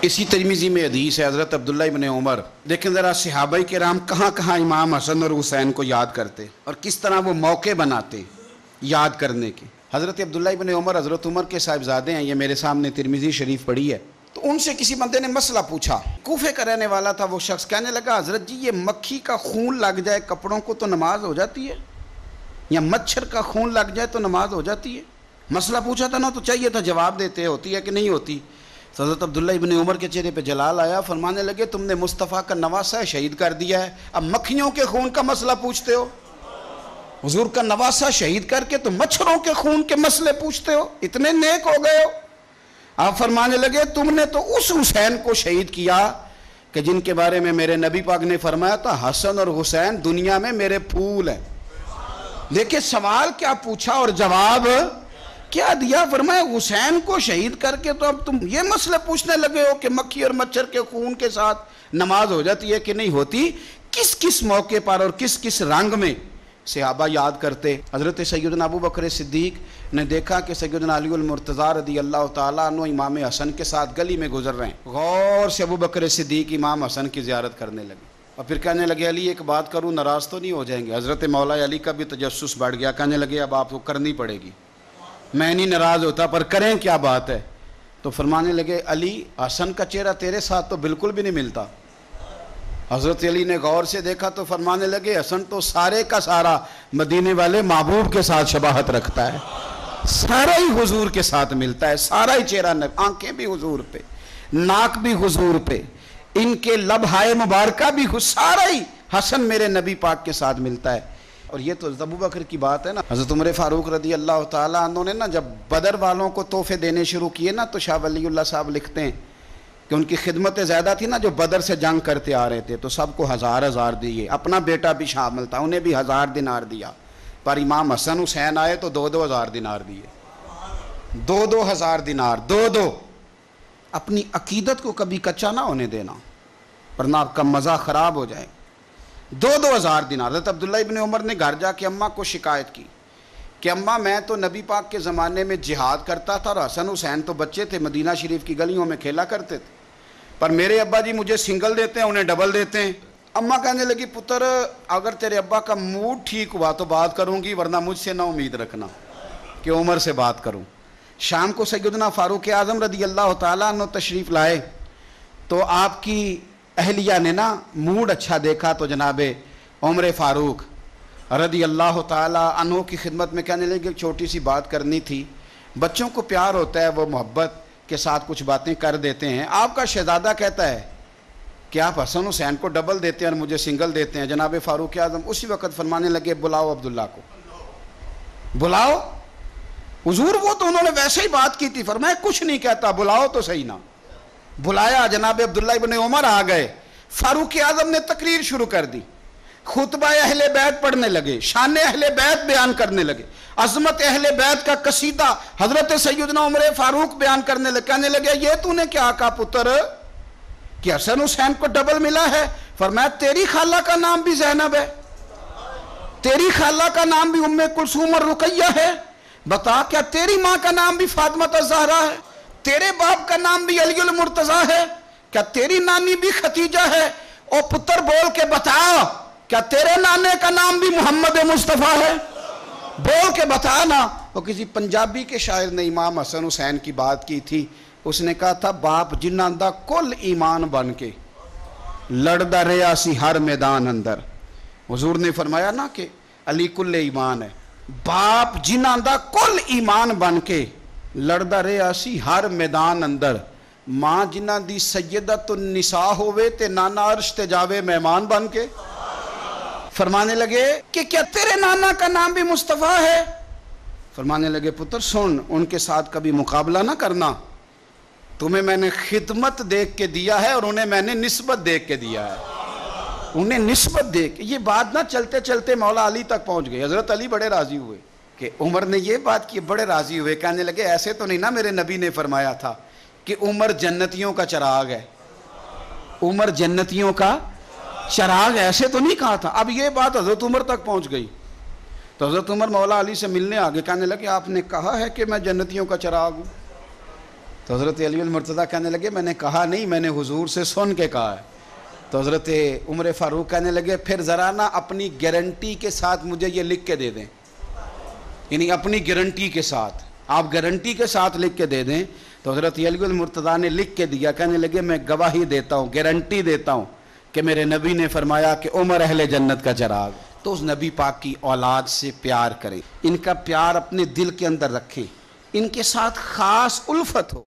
اسی ترمذی میں حدیث ہے حضرت عبداللہ ابن عمر، دیکھیں ذرا صحابہ کرام کہاں کہاں امام حسن اور حسین کو یاد کرتے اور کس طرح وہ موقع بناتے یاد کرنے کے۔ حضرت عبداللہ ابن عمر حضرت عمر کے صاحبزادے ہیں، یہ میرے سامنے ترمذی شریف پڑھی ہے۔ تو ان سے کسی بندے نے مسئلہ پوچھا، کوفے کا رہنے والا تھا وہ شخص، کہنے لگا حضرت جی یہ مکھی کا خون لگ جائے کپڑوں کو تو نماز ہو جاتی ہے، یا مچھر کا خون لگ جائے تو نماز ہو جاتی ہے؟ مسئلہ پوچھا تھا نا تو چاہیے تھا جواب دیتے، ہوتی ہے کہ نہیں ہوتی؟ حضرت عبداللہ ابن عمر کے چہرے پہ جلال آیا، فرمانے لگے تم نے مصطفیٰ کا نواسہ شہید کر دیا ہے، اب مکھیوں کے خون کا مسئلہ پوچھتے ہو؟ حضور کا نواسہ شہید کر کے تو مچھروں کے خون کے مسئلے پوچھتے ہو؟ اتنے نیک ہو گئے ہو؟ آپ فرمانے لگے تم نے تو اس حسین کو شہید کیا کہ جن کے بارے میں میرے نبی پاک نے فرمایا تھا حسن اور حسین دنیا میں میرے پھول ہیں۔ دیکھیں سوال کیا پوچھا اور جواب کیا دیا، فرمایا حسین کو شہید کر کے تو اب تم یہ مسئلہ پوچھنے لگے ہو کہ مکھی اور مچھر کے خون کے ساتھ نماز ہو جاتی ہے کہ نہیں ہوتی؟ کس کس موقع پر اور کس کس رنگ میں صحابہ یاد کرتے۔ حضرت سیدنا ابو بکر صدیق نے دیکھا کہ سیدنا علی المرتضیٰ رضی اللہ تعالیٰ عنہ امام حسن کے ساتھ گلی میں گزر رہے ہیں، غور سے ابو بکر صدیق امام حسن کی زیارت کرنے لگے اور پھر کہنے لگے علی ایک بات کروں، ناراض تو نہیں ہو جائیں گے؟ حضرت مولا علی کا بھی تجسس بڑھ گیا، کہنے لگے اب آپ کو کرنی پڑے گی، میں نہیں ناراض ہوتا پر کریں کیا بات ہے؟ تو فرمانے لگے علی حسن کا چہرہ تیرے ساتھ تو بالکل بھی نہیں ملتا۔ حضرت علی نے غور سے دیکھا تو فرمانے لگے حسن تو سارے کا سارا مدینے والے محبوب کے ساتھ شباہت رکھتا ہے، سارا ہی حضور کے ساتھ ملتا ہے، سارا ہی چہرہ، آنکھیں بھی حضور پہ، ناک بھی حضور پہ، ان کے لب ہائے مبارکہ بھی، سارا ہی حسن میرے نبی پاک کے ساتھ ملتا ہے۔ اور یہ تو ابو بکر کی بات ہے نا۔ حضرت عمر فاروق رضی اللہ تعالیٰ عنہ نے نا جب بدر والوں کو تحفے دینے شروع کیے نا تو شاہ ولی اللہ صاحب لکھتے ہیں کہ ان کی خدمتیں زیادہ تھی نا، جو بدر سے جنگ کرتے آ رہے تھے تو سب کو ہزار ہزار دیے، اپنا بیٹا بھی شامل تھا، انہیں بھی 1000 دینار دیا، پر امام حسن حسین آئے تو 2-2 ہزار دینار دیے، 2-2 ہزار دینار، 2-2۔ اپنی عقیدت کو کبھی کچا نہ ہونے دینا ورنہ آپ کا مزہ خراب ہو جائے۔ 2-2 ہزار دینار۔ حضرت عبداللہ ابن عمر نے گھر جا کے اماں کو شکایت کی کہ اماں میں تو نبی پاک کے زمانے میں جہاد کرتا تھا اور حسن حسین تو بچے تھے، مدینہ شریف کی گلیوں میں کھیلا کرتے تھے، پر میرے ابا جی مجھے سنگل دیتے ہیں، انہیں ڈبل دیتے ہیں۔ اماں کہنے لگی پتر اگر تیرے ابا کا موڈ ٹھیک ہوا تو بات کروں گی، ورنہ مجھ سے نہ امید رکھنا کہ عمر سے بات کروں۔ شام کو سیدنا فاروق اعظم رضی اللہ تعالیٰ عنہ تشریف لائے تو آپ کی اہلیہ نے نا موڈ اچھا دیکھا تو جناب عمر فاروق رضی اللہ تعالیٰ عنہ کی خدمت میں کہنے لگے چھوٹی سی بات کرنی تھی، بچوں کو پیار ہوتا ہے وہ محبت کے ساتھ کچھ باتیں کر دیتے ہیں، آپ کا شہزادہ کہتا ہے کہ آپ حسن حسین کو ڈبل دیتے ہیں اور مجھے سنگل دیتے ہیں۔ جناب فاروق اعظم اسی وقت فرمانے لگے بلاؤ عبداللہ کو، بلاؤ۔ حضور وہ تو انہوں نے ویسے ہی بات کی تھی، فرمایا کچھ نہیں کہتا، بلاؤ تو صحیح نا۔ بلایا، جناب عبداللہ ابن عمر آ گئے، فاروق اعظم نے تقریر شروع کر دی، خطبہ اہل بیت پڑھنے لگے، شان اہل بیت بیان کرنے لگے، عظمت اہل بیت کا قصیدہ حضرت سیدنا عمر فاروق بیان کرنے لگے۔ کہنے لگے یہ تو نے کیا کہا پتر کہ حسن حسین کو ڈبل ملا ہے؟ فرمایا تیری خالہ کا نام بھی زینب ہے، تیری خالہ کا نام بھی ام کلثوم اور رقیہ ہے، بتا کیا تیری ماں کا نام بھی فاطمہ الزہرا ہے، تیرے باپ کا نام بھی علی المرتضیٰ ہے، کیا تیری نانی بھی ختیجہ ہے؟ او پتر بول کے بتا کیا تیرے نانے کا نام بھی محمد مصطفیٰ ہے؟ بول کے بتا نا۔ وہ کسی پنجابی کے شاعر نے امام حسن حسین کی بات کی تھی، اس نے کہا تھا باپ جنہاں دا کل ایمان بن کے لڑدا رہیا سی ہر میدان اندر۔ حضور نے فرمایا نا کہ علی کل ایمان ہے، باپ جنہاں دا کل ایمان بن کے لڑدا رہیا سی ہر میدان اندر، ماں جنہاں دی سیدت النساء ہوئے تے نانا عرش تے جاوے مہمان بن کے۔ فرمانے لگے کہ کیا تیرے نانا کا نام بھی مصطفیٰ ہے؟ فرمانے لگے پتر سن، ان کے ساتھ کبھی مقابلہ نہ کرنا، تمہیں میں نے خدمت دیکھ کے دیا ہے اور انہیں میں نے نسبت دیکھ کے دیا ہے، انہیں نسبت دیکھ۔ یہ بات نہ چلتے چلتے مولا علی تک پہنچ گئی۔ حضرت علی بڑے راضی ہوئے کہ عمر نے یہ بات کی، بڑے راضی ہوئے، کہنے لگے ایسے تو نہیں نا میرے نبی نے فرمایا تھا کہ عمر جنتیوں کا چراغ ہے، عمر جنتیوں کا چراغ، ایسے تو نہیں کہا تھا۔ اب یہ بات حضرت عمر تک پہنچ گئی تو حضرت عمر مولا علی سے ملنے آگے، کہنے لگے آپ نے کہا ہے کہ میں جنتیوں کا چراغ ہوں؟ تو حضرت علی المرتضیٰ کہنے لگے میں نے کہا نہیں، میں نے حضور سے سن کے کہا ہے۔ تو حضرت عمر فاروق کہنے لگے پھر ذرا نا اپنی گارنٹی کے ساتھ مجھے یہ لکھ کے دے دیں، یعنی اپنی گارنٹی کے ساتھ، آپ گارنٹی کے ساتھ لکھ کے دے دیں۔ تو حضرت علی المرتضیٰ نے لکھ کے دیا، کہنے لگے میں گواہی دیتا ہوں، گارنٹی دیتا ہوں کہ میرے نبی نے فرمایا کہ عمر اہل جنت کا چراغ۔ تو اس نبی پاک کی اولاد سے پیار کریں، ان کا پیار اپنے دل کے اندر رکھیں، ان کے ساتھ خاص الفت ہو۔